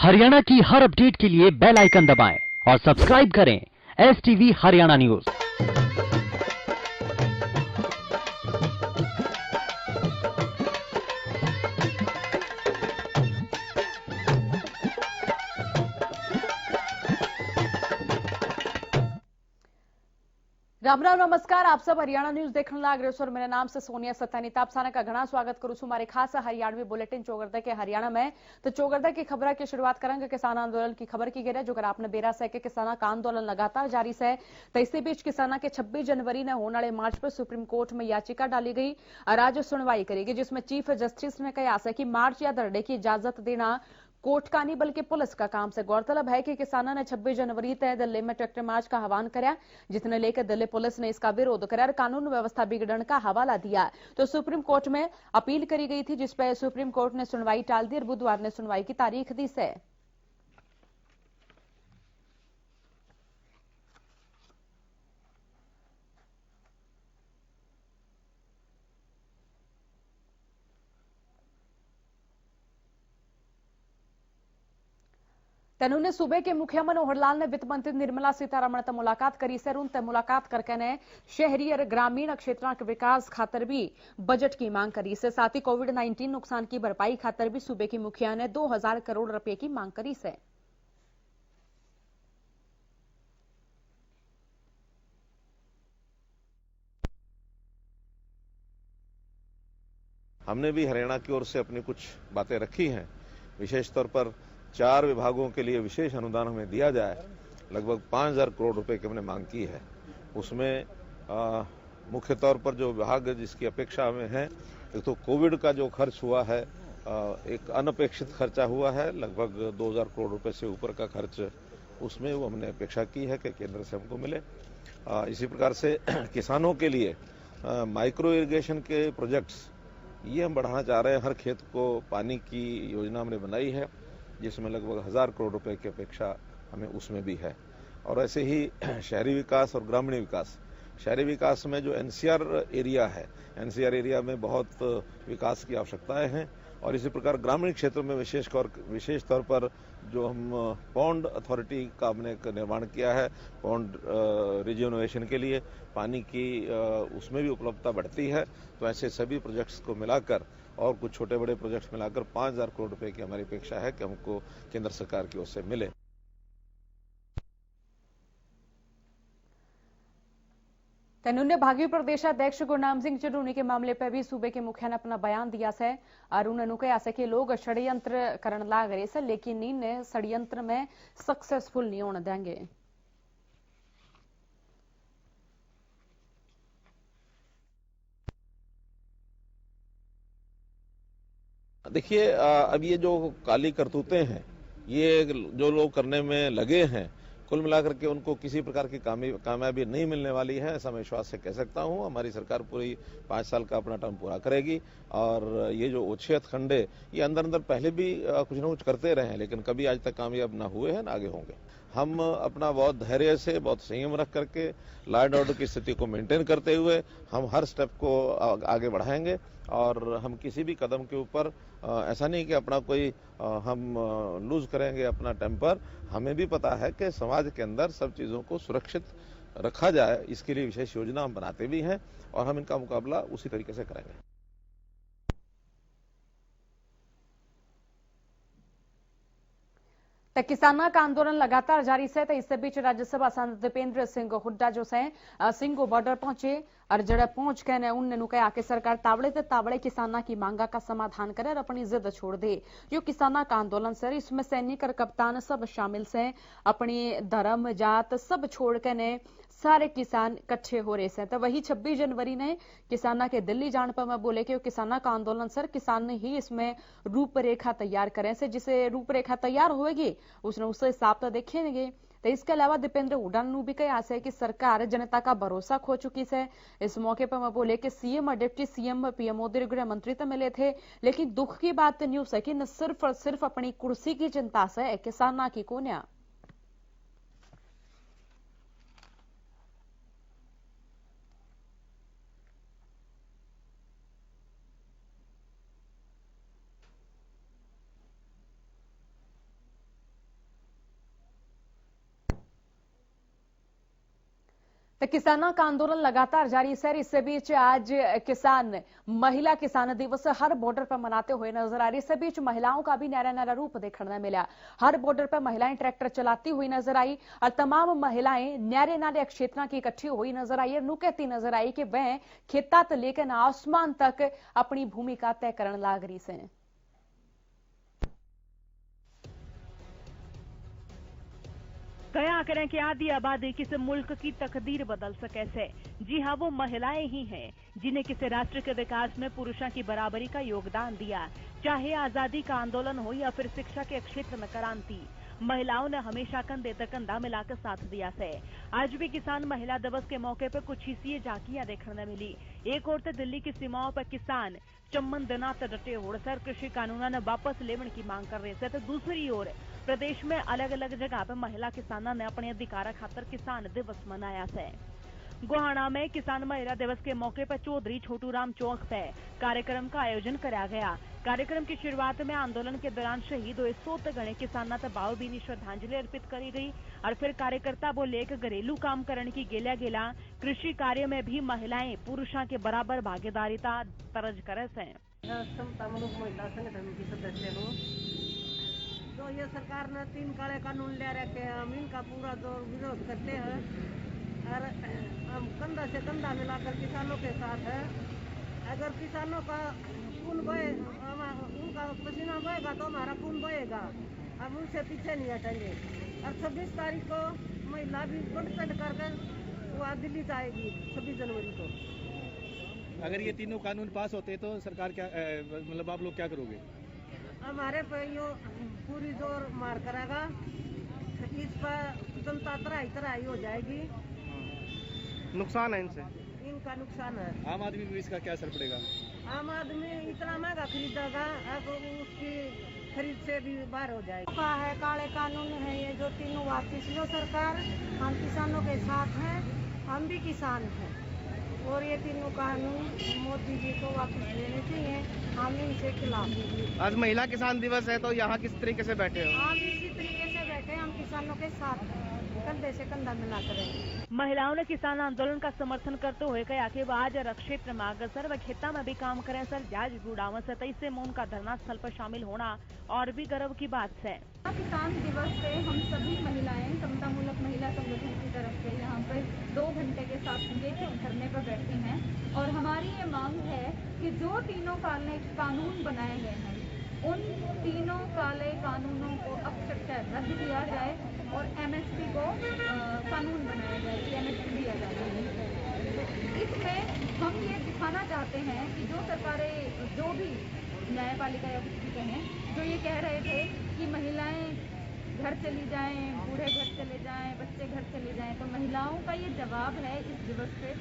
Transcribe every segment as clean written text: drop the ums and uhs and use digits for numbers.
हरियाणा की हर अपडेट के लिए बेल आइकन दबाएं और सब्सक्राइब करें S TV Haryana news. Ram Ram नमस्कार। आप सब हरियाणा न्यूज देखने लाग रहे हो और मेरे नाम से सोनिया सत्तानी तापसाना का घना स्वागत करूं છું મારી ખાસ हरियाणवी बुलेटिन चौगरदा के हरियाणा में। तो चौगरदा की खबर की शुरुआत करेंगे किसान आंदोलन की खबर की गिर है जो अगर आपने बेरा से कि किसाना का आंदोलन लगातार जारी है। तो इसी बीच किसाना के 26 जनवरी ने होने वाले मार्च पर सुप्रीम कोर्ट में याचिका डाली गई और आज सुनवाई करेगी, जिसमें चीफ जस्टिस ने कहा है कि मार्च या धरने की इजाजत देना कोर्ट का नहीं बल्कि पुलिस का काम से। गौरतलब है कि किसानों ने 26 जनवरी तय दिल्ली में ट्रैक्टर मार्च का आह्वान कराया, जिसने लेकर दिल्ली पुलिस ने इसका विरोध कराया और कानून व्यवस्था बिगड़ने का हवाला दिया। तो सुप्रीम कोर्ट में अपील करी गई थी, जिस पर सुप्रीम कोर्ट ने सुनवाई टाल दी और बुधवार ने सुनवाई की तारीख दी से। तनुने सूबे के मुखिया मनोहर लाल ने वित्त मंत्री निर्मला सीतारमण से मुलाकात करी से। उनसे मुलाकात करके ने शहरी और ग्रामीण क्षेत्रों के विकास खातर भी बजट की मांग करी से। साथ ही कोविड-19 नुकसान की भरपाई खातर भी सूबे की मुखिया ने 2000 करोड़ रुपए की मांग करी से। हमने भी हरियाणा की ओर से अपनी कुछ बातें रखी हैं। विशेष तौर पर 4 विभागों के लिए विशेष अनुदान हमें दिया जाए। लगभग 5000 करोड़ रुपए की हमने मांग की है। उसमें मुख्य तौर पर जो विभाग जिसकी अपेक्षा हमें है, एक तो कोविड का जो खर्च हुआ है, एक अनपेक्षित खर्चा हुआ है, लगभग 2000 करोड़ रुपए से ऊपर का खर्च, उसमें वो हमने अपेक्षा की है कि केंद्र से हमको मिले। इसी प्रकार से किसानों के लिए माइक्रो इरिगेशन के प्रोजेक्ट्स ये हम बढ़ाना चाह रहे हैं। हर खेत को पानी की योजना हमने बनाई है, जिसमें लगभग 1000 करोड़ रुपए की अपेक्षा हमें उसमें भी है। और ऐसे ही शहरी विकास और ग्रामीण विकास, शहरी विकास में जो एनसीआर एरिया है, एनसीआर एरिया में बहुत विकास की आवश्यकताएं हैं। और इसी प्रकार ग्रामीण क्षेत्रों में विशेष तौर पर जो हम पॉन्ड अथॉरिटी का हमने निर्माण किया है, पॉन्ड रिज्यूनोवेशन के लिए पानी की उसमें भी उपलब्धता बढ़ती है। तो ऐसे सभी प्रोजेक्ट्स को मिलाकर और कुछ छोटे बड़े प्रोजेक्ट्स मिलाकर 5000 करोड़ रुपए की हमारी अपेक्षा है कि हमको केंद्र सरकार की ओर से मिले। तनुने भाजपा प्रदेशाध्यक्ष गुरनाम सिंह चढ़ूनी के मामले पर भी सूबे के मुखिया ने अपना बयान दिया है और उन्होंने कहा है कि लोग षड्यंत्र करने लाग रहे हैं, लेकिन इन षड्यंत्र में सक्सेसफुल नहीं होने देंगे। देखिए, अब ये जो काली करतूतें हैं, ये जो लोग करने में लगे हैं, कुल मिलाकर के उनको किसी प्रकार की कामयाबी नहीं मिलने वाली है, ऐसा मैं विश्वास से कह सकता हूं। हमारी सरकार पूरी 5 साल का अपना टर्म पूरा करेगी। और ये जो उच्छेद खंडे, ये अंदर अंदर पहले भी कुछ न कुछ करते रहे हैं, लेकिन कभी आज तक कामयाब ना हुए हैं, ना आगे होंगे। हम अपना बहुत धैर्य से, बहुत संयम रख करके, लॉ एंड ऑर्डर की स्थिति को मेंटेन करते हुए हम हर स्टेप को आगे बढ़ाएंगे। और हम किसी भी कदम के ऊपर ऐसा नहीं कि अपना कोई हम लूज करेंगे अपना टेम्पर। हमें भी पता है कि समाज के अंदर सब चीजों को सुरक्षित रखा जाए, इसके लिए विशेष योजना हम बनाते भी हैं और हम इनका मुकाबला उसी तरीके से करेंगे। तो किसानों का आंदोलन लगातार जारी है। तो इस बीच राज्यसभा सांसद दीपेंद्र सिंह हुड्डा जो है सिंगो बॉर्डर पहुंचे और जड़े पहुंच के ने उन्होंने कहा कि सरकार तावड़े ते तावड़े किसानों की मांगा का समाधान करे और अपनी जिद छोड़ दे। जो किसानों का आंदोलन सर, इसमें सैनिक और कप्तान सब शामिल से, अपनी धर्म जात सब छोड़ के ने सारे किसान इकट्ठे हो रहे हैं। तो वही 26 जनवरी ने किसाना के दिल्ली जाने पर मैं बोले कि किसाना का आंदोलन सर किसान ही इसमें रूपरेखा तैयार करें से, जिसे रूपरेखा तैयार होगी उसने उससे हिसाब तो देखेंगे। तो इसके अलावा दीपेंद्र हुड्डा ने भी कहा है कि सरकार जनता का भरोसा खो चुकी है। इस मौके पर मैं बोले कि सीएम और डिप्टी सीएम पीएम मोदी गृह मंत्री तो मिले थे, लेकिन दुख की बात न्यूज है कि न सिर्फ और सिर्फ अपनी कुर्सी की चिंता से किसाना की कोन्या। किसानों का आंदोलन लगातार जारी है। इस बीच आज महिला किसान दिवस हर बॉर्डर पर मनाते हुए नजर आ रही है। इस बीच महिलाओं का भी न्यारा न्यारा रूप देखने मिला। हर बॉर्डर पर महिलाएं ट्रैक्टर चलाती हुई नजर आई और तमाम महिलाएं न्यारे न्यारे क्षेत्र की इकट्ठी हुई नजर आई और नु कहती नजर आई कि वह खेता से लेकर आसमान तक अपनी भूमिका तय करने लाग रही से। कया करें कि आधी आबादी किसी मुल्क की तकदीर बदल सके से। जी हाँ, वो महिलाएं ही हैं जिन्हें किसी राष्ट्र के विकास में पुरुषों की बराबरी का योगदान दिया। चाहे आजादी का आंदोलन हो या फिर शिक्षा के क्षेत्र में क्रांति, महिलाओं ने हमेशा कंधे से कंधा मिलाकर साथ दिया से। आज भी किसान महिला दिवस के मौके पर कुछ ही झांकियां देखने मिली। एक ओर तो दिल्ली की सीमाओं पर किसान चम्मन दिनात डटे होड़सर कृषि कानूनों ने वापस लेने की मांग कर रहे थे, तो दूसरी ओर प्रदेश में अलग अलग जगह पर महिला किसानों ने अपने अधिकार खातर किसान दिवस मनाया से। गोहाना में किसान महिला दिवस के मौके पर चौधरी छोटू राम चौक पर कार्यक्रम का आयोजन कराया गया। कार्यक्रम की शुरुआत में आंदोलन के दौरान शहीद हुए 100 गणे किसानों से भावभीनी श्रद्धांजलि अर्पित करी गई और फिर कार्यकर्ता बोले कि घरेलू काम करने की गेला कृषि कार्य में भी महिलाएं पुरुषों के बराबर भागीदारिता दर्ज करे से। महिला संगठन की सदस्य हूँ। तो ये सरकार ने 3 काले कानून ले रखे हैं, हम इनका पूरा दौर विरोध करते हैं और हम कंधा से कंधा मिलाकर किसानों के साथ है। अगर किसानों का खून बहे, उनका पसीना बहेगा तो हमारा खून बहेगा, हम उनसे पीछे नहीं हटेंगे। और 26 तारीख को महिला भी बढ़ करके वो दिल्ली जाएगी 26 जनवरी को। अगर ये तीनों कानून पास होते तो सरकार क्या मतलब आप लोग क्या करोगे? हमारे पे यो पूरी जोर मार करेगा, इस पर जनता तराई हो जाएगी। नुकसान है इनसे, इनका नुकसान है। आम आदमी भी इसका क्या असर पड़ेगा? आम आदमी इतना महंगा खरीदेगा, अब उसकी खरीद से भी बाहर हो जाएगा। है काले कानून है ये जो तीनों वापस लो सरकार, हम किसानों के साथ हैं, हम भी किसान हैं और ये तीनों कानून मोदी जी को वापस लेने चाहिए, हम इनसे खिलाफ। आज महिला किसान दिवस है तो यहाँ किस तरीके से बैठे हो? हम इसी तरीके से बैठे, हम किसानों के साथ हैं, कंधे से कंधा मिला कर। महिलाओं ने किसान आंदोलन का समर्थन करते हुए कहा कि वह आज क्षेत्र में अग्रसर व खेता में भी काम करें सर जाज गुड़ाव से तेईसे में उनका धरना स्थल पर शामिल होना और भी गर्व की बात है। किसान दिवस पे हम सभी महिलाएं समतामूलक महिला संगठन की तरफ से यहाँ पर 2 घंटे के साथ धरने पर बैठी हैं और हमारी ये मांग है कि जो तीनों काले कानून बनाए गए हैं उन तीनों काले कानूनों को अक्षरशः रद्द किया जाए और MSP को कानून बनाया जाए कि MSP दिया जाए। इसमें हम ये दिखाना चाहते हैं कि जो सरकारें जो भी न्यायपालिका या कुछ भी कहें, जो ये कह रहे थे कि महिलाएं घर चली जाएं, बूढ़े घर चले जाएं, बच्चे घर चले जाएं, तो महिलाओं का ये जवाब है इस दिवस पे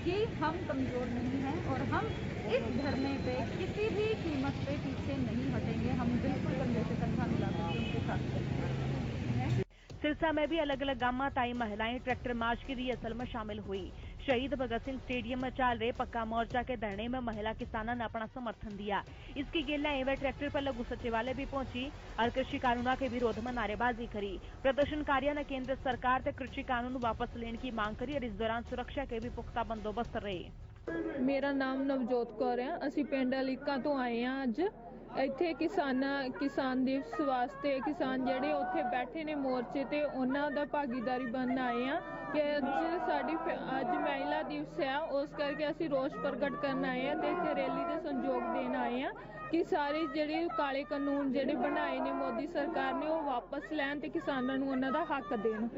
कि हम कमजोर नहीं हैं और हम इस धरने पे किसी भी कीमत पे पीछे नहीं हटेंगे। हम बिल्कुल कंधे से कंधा मिलाकर उनके साथ हैं। सिरसा में भी अलग अलग गामा ताई महिलाएं ट्रैक्टर मार्च की रिहर्सल में शामिल हुई। शहीद भगत सिंह स्टेडियम में चल रहे पक्का मोर्चा के धरने में महिला किसानों ने अपना समर्थन दिया। इसकी गेला वे ट्रैक्टर पर लघु सचिवालय भी पहुंची और कृषि कानूनों के विरोध में नारेबाजी करी। प्रदर्शनकारियों ने केंद्र सरकार से कृषि कानून वापस लेने की मांग करी और इस दौरान सुरक्षा के भी पुख्ता बंदोबस्त रहे। मेरा नाम नवजोत कौर है। ਅਸੀਂ ਪਿੰਡ ਅਲੀਕਾ ਤੋਂ ਆਏ ਹਾਂ। ਅੱਜ ਇੱਥੇ ਕਿਸਾਨ ਦਿਵਸ ਵਾਸਤੇ ਕਿਸਾਨ ਜਿਹੜੇ ਉੱਥੇ ਬੈਠੇ ਨੇ ਮੋਰਚੇ ਤੇ ਉਹਨਾਂ ਦਾ ਭਾਗੀਦਾਰੀ ਬਣਨ ਆਏ ਆ ਕਿ ਅੱਜ ਮਹਿਲਾ ਦਿਵਸ ਹੈ, ਉਸ ਕਰਕੇ ਅਸੀਂ ਰੋਸ ਪ੍ਰਗਟ ਕਰਨ ਆਏ ਆ ਤੇ ਇੱਥੇ ਰੈਲੀ ਦੇ ਸੰਯੋਗ ਦੇਣ ਆਏ ਆ ਕਿ ਸਾਰੇ ਜਿਹੜੇ ਕਾਲੇ ਕਾਨੂੰਨ ਜਿਹੜੇ ਬਣਾਏ ਨੇ ਮੋਦੀ ਸਰਕਾਰ ਨੇ ਉਹ ਵਾਪਸ ਲੈਣ ਤੇ ਕਿਸਾਨਾਂ ਨੂੰ ਉਹਨਾਂ ਦਾ ਹੱਕ ਦੇਣ।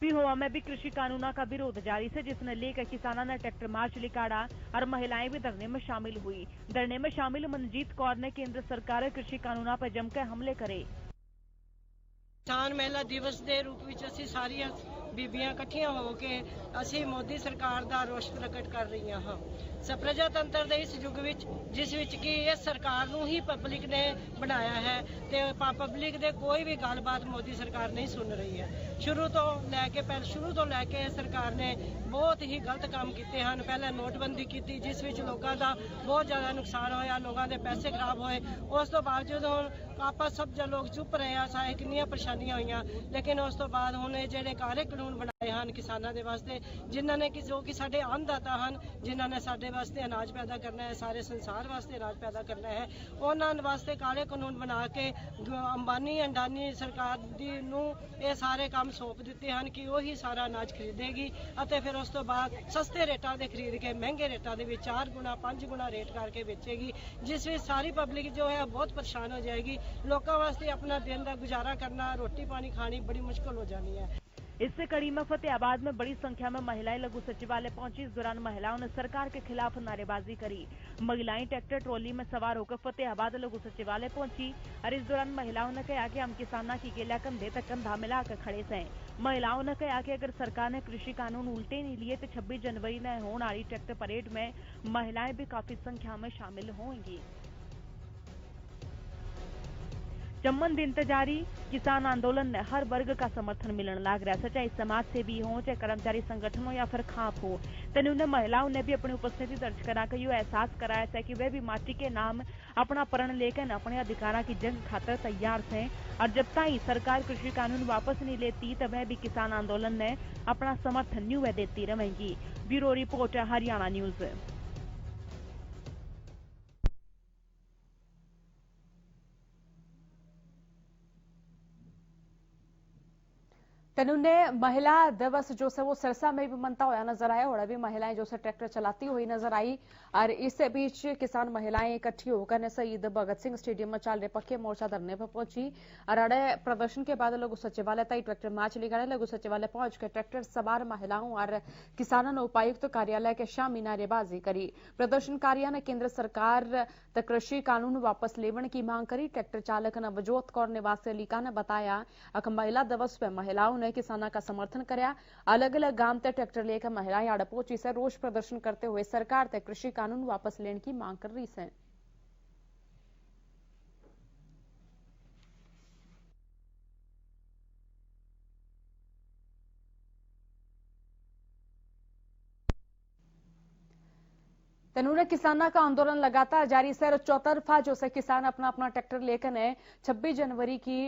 पिहोवा में भी कृषि कानूनों का विरोध जारी है, जिसने लेकर किसानों ने ट्रैक्टर मार्च निकाला और महिलाएं भी धरने में शामिल हुई। धरने में शामिल मनजीत कौर ने केंद्र सरकार कृषि कानूनों पर जमकर हमले करे। किसान महिला दिवस के रूप में असी सारिया बीबियां इकट्ठियां होके असी मोदी सरकार का रोष प्रकट कर रही हाँ। प्रजातंत्र के इस युग विच जिस विच कि इस सरकार नूं ही पब्लिक ने बनाया है ते पब्लिक दे कोई भी गलबात मोदी सरकार नहीं सुन रही है। शुरू तो लैके सरकार ने बहुत ही गलत काम किए हैं। पहले नोटबंदी की जिस विच लोगों का बहुत ज़्यादा नुकसान होया, लोगों के पैसे खराब होए। उस तो बावजूद हुण ਆਪਾਂ ਸਭ ਜ ਲੋਕ ਚੁੱਪ ਰਹੇ ਆ ਸਾਰੇ ਕਿੰਨੀਆਂ ਪਰੇਸ਼ਾਨੀਆਂ ਹੋਈਆਂ ਲੇਕਿਨ ਉਸ ਤੋਂ ਬਾਅਦ ਹੁਣ ਇਹ ਜਿਹੜੇ ਕਾਲੇ ਕਾਨੂੰਨ ਬਣਾਏ ਹਨ ਕਿਸਾਨਾਂ ਦੇ ਵਾਸਤੇ ਜਿਨ੍ਹਾਂ ਨੇ ਜੋ ਕਿ ਸਾਡੇ ਅੰਨਦਾਤਾ ਹਨ ਜਿਨ੍ਹਾਂ ਨੇ ਸਾਡੇ ਵਾਸਤੇ ਅਨਾਜ ਪੈਦਾ ਕਰਨਾ ਹੈ ਸਾਰੇ ਸੰਸਾਰ ਵਾਸਤੇ ਅਨਾਜ ਪੈਦਾ ਕਰਨਾ ਹੈ ਉਹਨਾਂ ਵਾਸਤੇ ਕਾਲੇ ਕਾਨੂੰਨ ਬਣਾ ਕੇ ਅੰਬਾਨੀ ਅੰਡਾਨੀ ਸਰਕਾਰ ਦੀ ਨੂੰ ਇਹ ਸਾਰੇ ਕੰਮ ਸੌਂਪ ਦਿੱਤੇ ਹਨ ਕਿ ਉਹੀ ਸਾਰਾ ਅਨਾਜ ਖਰੀਦੇਗੀ ਅਤੇ ਫਿਰ ਉਸ ਤੋਂ ਬਾਅਦ ਸਸਤੇ ਰੇਟਾਂ ਦੇ ਖਰੀਦ ਕੇ ਮਹਿੰਗੇ ਰੇਟਾਂ ਦੇ ਵਿੱਚ 4 ਗੁਣਾ 5 ਗੁਣਾ ਰੇਟ ਕਰਕੇ ਵੇਚੇਗੀ ਜਿਸ ਵਿੱਚ ਸਾਰੀ ਪਬਲਿਕ ਜੋ है बहुत परेशान हो जाएगी लोगों वास्ते अपना दिन का गुजारा करना रोटी पानी खानी बड़ी मुश्किल हो जानी है। इससे कड़ी में फतेहाबाद में बड़ी संख्या में महिलाएं लघु सचिवालय पहुंची। इस दौरान महिलाओं ने सरकार के खिलाफ नारेबाजी करी। महिलाएं ट्रैक्टर ट्रॉली में सवार होकर फतेहाबाद लघु सचिवालय पहुंची और इस दौरान महिलाओं ने कहा कि हम किसाना की गेला कंधे तक कंधा मिलाकर खड़े से। महिलाओं ने कहा कि अगर सरकार ने कृषि कानून उल्टे नहीं लिए तो 26 जनवरी में होने वाली ट्रैक्टर परेड में महिलाएं भी काफी संख्या में शामिल होंगी। चम्मन दिन जारी किसान आंदोलन ने हर वर्ग का समर्थन मिलने लग रहा है, चाहे समाज सेवी हो चाहे कर्मचारी संगठन हो या फिर खाप हो। तेने उन्हें महिलाओं ने भी अपनी उपस्थिति दर्ज कराकर यह एहसास कराया था कि वे भी माटी के नाम अपना प्रण लेकर अपने अधिकारों की जंग खातर तैयार थे और जब तक सरकार कृषि कानून वापस नहीं लेती तब वह भी किसान आंदोलन ने अपना समर्थन न्यू देती रहेंगी। Bureau report Haryana news. तनुने महिला दिवस जो से वो सिरसा में भी मनता हुआ नजर आया और अभी महिलाएं जो से ट्रैक्टर चलाती हुई नजर आई और इससे बीच किसान महिलाएं इकट्ठी होकर ने शहीद भगत सिंह स्टेडियम में चल रहे पक्के मोर्चा धरने पर पहुंची और अड़े प्रदर्शन के बाद लघु सचिवालय तक ट्रैक्टर मार्च लेकर लघु सचिवालय पहुंचकर ट्रैक्टर सवार महिलाओं और किसानों ने उपायुक्त कार्यालय के शामी नारेबाजी करी। प्रदर्शनकारियों ने केंद्र सरकार तक कृषि कानून वापस लेवन की मांग करी। ट्रैक्टर चालक नवजोत कौर निवासी अलीका ने बताया कि महिला दिवस पर महिलाओं ने किसानों का समर्थन कराया। अलग अलग गांव तक ट्रैक्टर लेकर महिलाएं आड़ पहुंची से रोष प्रदर्शन करते हुए सरकार तक कृषि कानून वापस लेने की मांग कर रही है। तनूने किसानों का आंदोलन लगातार जारी है। चौतरफा जो से किसान अपना अपना ट्रैक्टर लेकर ने 26 जनवरी की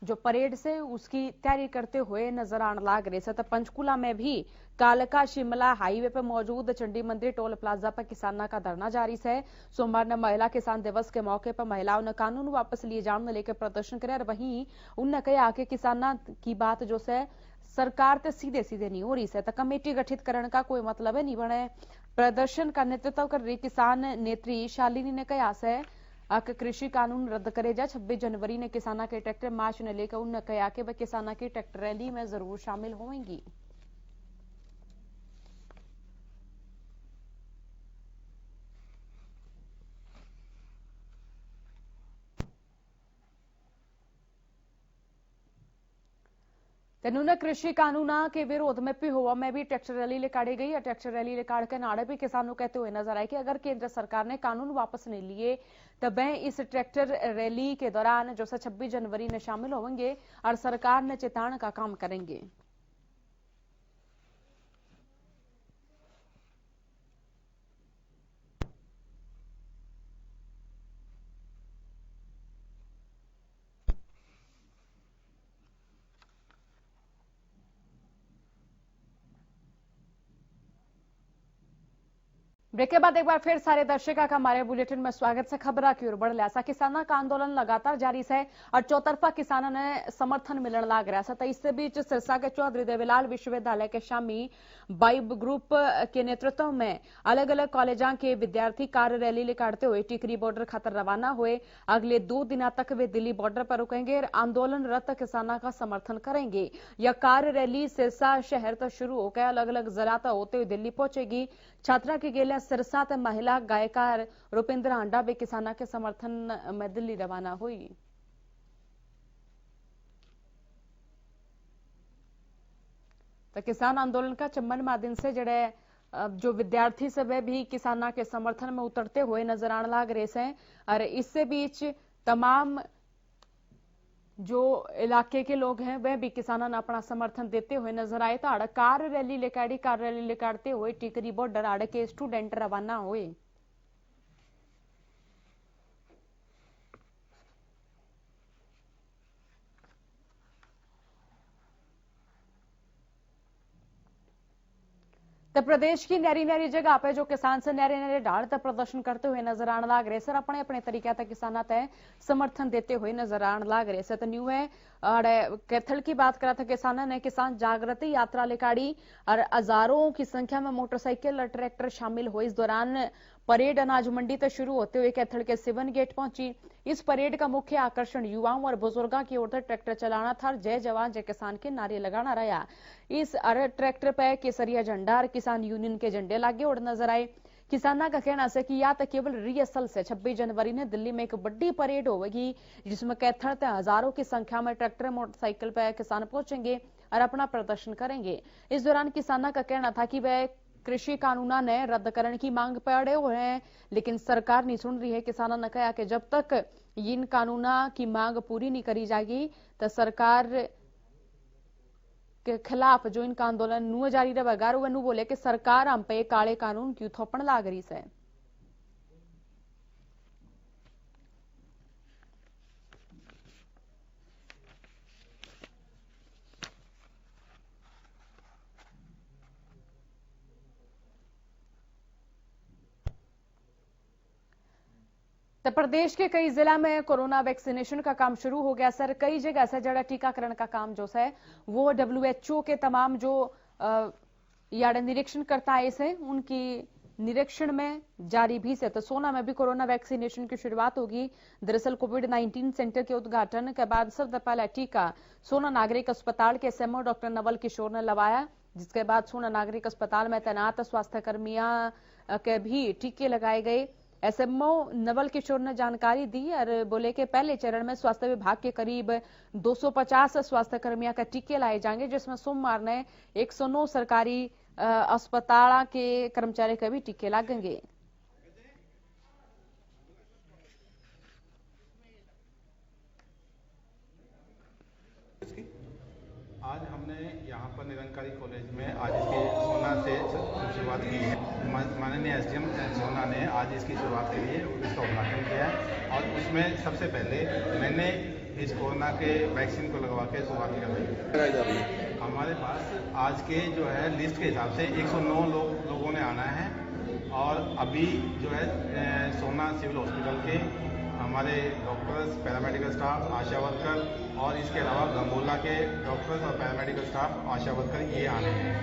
जो परेड से उसकी तैयारी करते हुए नजर आने लग रहे थे। तो पंचकूला में भी कालका शिमला हाईवे पर मौजूद चंडी मंदिर टोल प्लाजा पर किसानों का धरना जारी है। सोमवार ने महिला किसान दिवस के मौके पर महिलाओं ने कानून वापस लिए जाने लेकर प्रदर्शन किया और वहीं उनने कहा कि किसानों की बात जो है सरकार ते सीधे सीधे नहीं हो रही है। तो कमेटी गठित करने का कोई मतलब है नहीं बने। प्रदर्शन का नेतृत्व कर रही किसान नेत्री शालिनी ने कहा है कृषि कानून रद्द करे जा। 26 जनवरी ने किसाना के ट्रैक्टर मार्च ने लेकर उन्होंने कहा कि वह किसाना की ट्रैक्टर रैली में जरूर शामिल होंगी। तेनूने कृषि कानून के विरोध में पिहोवा में भी ट्रैक्टर रैली निकाली गई। ट्रैक्टर रैली निकाल कर नाड़े भी किसानों कहते हुए नजर आए कि अगर केंद्र सरकार ने कानून वापस नहीं लिए तो वह इस ट्रैक्टर रैली के दौरान जो 26 जनवरी में शामिल होंगे और सरकार ने चेतावनी का काम करेंगे। ब्रेक के बाद एक बार फिर सारे दर्शकों का हमारे बुलेटिन में स्वागत से। खबर की ओर बढ़ लिया किसानों का आंदोलन लगातार जारी है और चौतरफा किसानों ने समर्थन मिलने लग रहा है। तो इससे बीच सिरसा के चौधरी देवीलाल विश्वविद्यालय के शामी बाइब ग्रुप के नेतृत्व में अलग अलग कॉलेजों के विद्यार्थी कार रैली निकालते हुए टिकरी बॉर्डर खातर रवाना हुए। अगले 2 दिनों तक वे दिल्ली बॉर्डर पर रुकेंगे और आंदोलनरत किसानों का समर्थन करेंगे। यह कार रैली सिरसा शहर तक शुरू होकर अलग अलग जिला तक होते हुए दिल्ली पहुंचेगी। छात्रा के गेला सिरसा ते महिला गायकार रुपिंदर हांडा भी किसानों के समर्थन में दिल्ली रवाना हुई। तो किसान आंदोलन का चम्मन मादिन से जड़े जो विद्यार्थी सब है भी किसानों के समर्थन में उतरते हुए नजर आने लग रहे हैं और इससे बीच तमाम जो इलाके के लोग हैं वह भी किसानों ने अपना समर्थन देते हुए नजर आए। तो आड़ कार रैली निकालते हुए टिकरी बॉर्डर आड़ के स्टूडेंट रवाना हुए। तो प्रदेश की न्यारी न्यारी जगह पे जो किसान से न्यारे न्यारे ढाल तक प्रदर्शन करते हुए नजर आने लग रहे सर, अपने अपने तरीके तक किसान तय समर्थन देते हुए नजर आने लग रहे सर। तो न्यू है कैथल की बात करा था किसानों ने किसान जागृति यात्रा निकाली और हजारों की संख्या में मोटरसाइकिल और ट्रैक्टर शामिल हुए। इस दौरान परेड अनाज मंडी तक शुरू होते हुए कैथल के सिवन गेट पहुंची। इस परेड का मुख्य आकर्षण युवाओं और बुजुर्गों की ओर से ट्रैक्टर चलाना था और जय जवान जय किसान के नारे लगाना रहा। इस ट्रैक्टर पर केसरिया झंडा और किसान यूनियन के झंडे लागे और नजर आए। किसानों का कहना है कि या तो केवल रिहर्सल से 26 जनवरी ने दिल्ली में एक बड़ी परेड होगी जिसमें कैथल तक हजारों की संख्या में ट्रैक्टर मोटरसाइकिल पर किसान पहुंचेंगे और अपना प्रदर्शन करेंगे। इस दौरान किसानों का कहना था कि वह कृषि कानूनों ने रद्द करने की मांग पर अड़े हुए हैं, लेकिन सरकार नहीं सुन रही है। किसानों ने कहा कि जब तक इन कानूनों की मांग पूरी नहीं करी जाएगी तो सरकार के खिलाफ जो इनका आंदोलन नु जारी रहेगा। नु बोले कि सरकार हम पे काले कानून क्यों थोपण लाग रही है। तो प्रदेश के कई जिला में कोरोना वैक्सीनेशन का काम शुरू हो गया सर। कई जगह से जड़ा टीकाकरण का काम जो है वो WHO के तमाम जो यार निरीक्षण करता है इसे उनकी निरीक्षण में जारी भी से। तो सोना में भी कोरोना वैक्सीनेशन की शुरुआत होगी। दरअसल कोविड-19 सेंटर के उद्घाटन के बाद सबसे पहला टीका सोना नागरिक अस्पताल के SMO डॉक्टर नवल किशोर ने लगाया, जिसके बाद सोना नागरिक अस्पताल में तैनात स्वास्थ्य कर्मियों के भी टीके लगाए गए। SMO नवल किशोर ने जानकारी दी और बोले कि पहले चरण में स्वास्थ्य विभाग के करीब 250 स्वास्थ्य कर्मियों का टीके लाए जाएंगे, जिसमें सोमवार ने 109 सरकारी अस्पताल के कर्मचारी के भी टीके लगेंगे। आज हमने यहाँ पर निरंकारी कॉलेज में आज इसकी सोना से शुरुआत की है। माननीय SDM सोना ने आज इसकी शुरुआत के लिए इसका उद्घाटन किया है और उसमें सबसे पहले मैंने इस कोरोना के वैक्सीन को लगवा के शुरुआत कराई जा रही है। हमारे पास आज के जो है लिस्ट के हिसाब से 109 लोगों ने आना है और अभी जो है सोना सिविल हॉस्पिटल के हमारे डॉक्टर्स, पैरामेडिकल स्टाफ, आशा वर्कर और इसके अलावा गंगोला के डॉक्टर्स और पैरामेडिकल स्टाफ, आशा वर्कर ये आने हैं।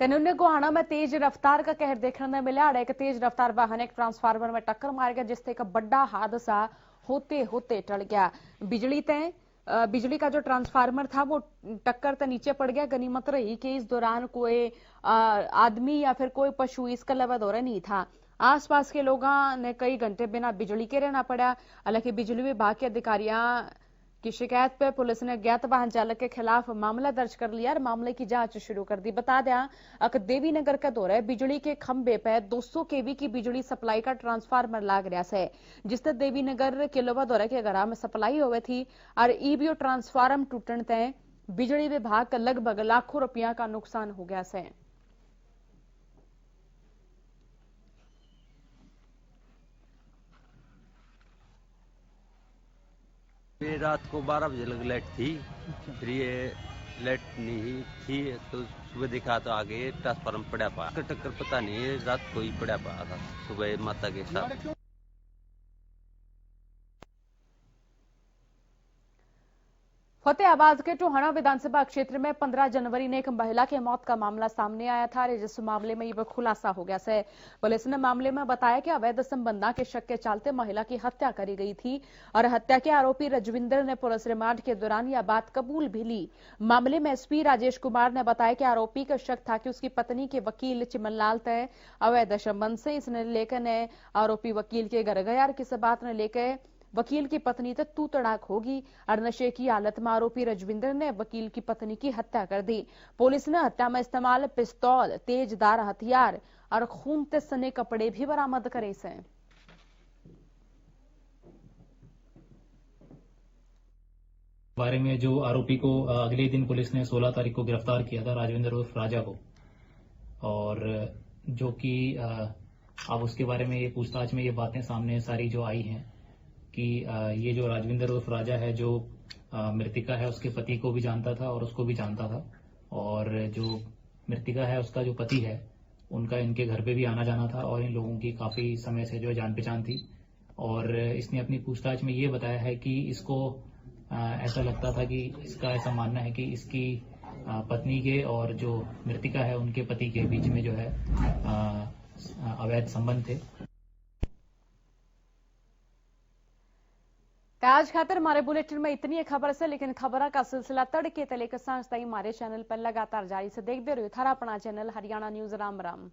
तेनुन्ने गोहाना में तेज रफ्तार का कहर देखने में मिला। एक तेज रफ्तार वाहन एक ट्रांसफार्मर में टक्कर मार गया, जिससे एक बड़ा हादसा होते होते टल गया। बिजली का जो ट्रांसफार्मर था वो टक्कर से नीचे पड़ गया। गनीमत रही कि इस दौरान कोई आदमी या फिर कोई पशु इसका लवा दौरा नहीं था। आसपास के लोगों ने कई घंटे बिना बिजली के रहना पड़ा। हालांकि बिजली विभाग के अधिकारियों की शिकायत पर पुलिस ने ज्ञात वाहन चालक के खिलाफ मामला दर्ज कर लिया और मामले की जांच शुरू कर दी। बता दें देवी नगर का दौरा है, बिजली के खंबे पे 200 kV की बिजली सप्लाई का ट्रांसफार्मर लाग रहा है, जिससे देवी नगर किलोवा दौरा के घर में सप्लाई हुई थी और ईबीओ ट्रांसफार्मर टूटने तय बिजली विभाग का लगभग लाखों रुपया का नुकसान हो गया है। रात को 12 बजे लग लाइट थी, फिर ये लाइट नहीं थी तो सुबह देखा तो आगे ट्रांसफार्मर पड़ा पा टक्कर पता नहीं रात को ही पड़ा पा था सुबह माता के साथ। फतेहाबाद के टोहाना विधानसभा क्षेत्र में 15 जनवरी ने एक महिला की मौत का मामला सामने आया था। जिस मामले में यह खुलासा हो गया है। पुलिस ने मामले में बताया कि अवैध संबंध के शक के चलते महिला की हत्या करी गई थी और हत्या के आरोपी रजविंदर ने पुलिस रिमांड के दौरान यह बात कबूल भी ली। मामले में SP राजेश कुमार ने बताया कि आरोपी का शक था कि उसकी पत्नी के वकील चिमनलाल तय अवैध संबंध से इसने लेकर आरोपी वकील के घर गया और किसी बात ने लेकर वकील की पत्नी तक तू तड़ाक होगी और नशे की हालत में आरोपी रजविंदर ने वकील की पत्नी की हत्या कर दी। पुलिस ने हत्या में इस्तेमाल पिस्तौल, तेजदार हथियार और खून से सने कपड़े भी बरामद करे से। बारे में जो आरोपी को अगले दिन पुलिस ने 16 तारीख को गिरफ्तार किया था, राजविंदर उर्फ राजा को, और जो कि अब उसके बारे में ये पूछताछ में ये बातें सामने सारी जो आई हैं कि ये जो राजविंदर उर्फ राजा है, जो मृतिका है, उसके पति को भी जानता था और उसको भी जानता था। और जो मृतिका है, उसका जो पति है, उनका इनके घर पे भी आना जाना था और इन लोगों की काफी समय से जो जान पहचान थी। और इसने अपनी पूछताछ में ये बताया है कि इसको ऐसा लगता था कि इसका ऐसा मानना है कि इसकी पत्नी के और जो मृतिका है उनके पति के बीच में जो है अवैध संबंध थे। आज खातिर हमारे बुलेटिन में इतनी खबर से, लेकिन खबर का सिलसिला तड़के तले के सांझ ताई हमारे चैनल पर लगातार जारी से देखते रहो। थारा अपना चैनल हरियाणा न्यूज। राम राम।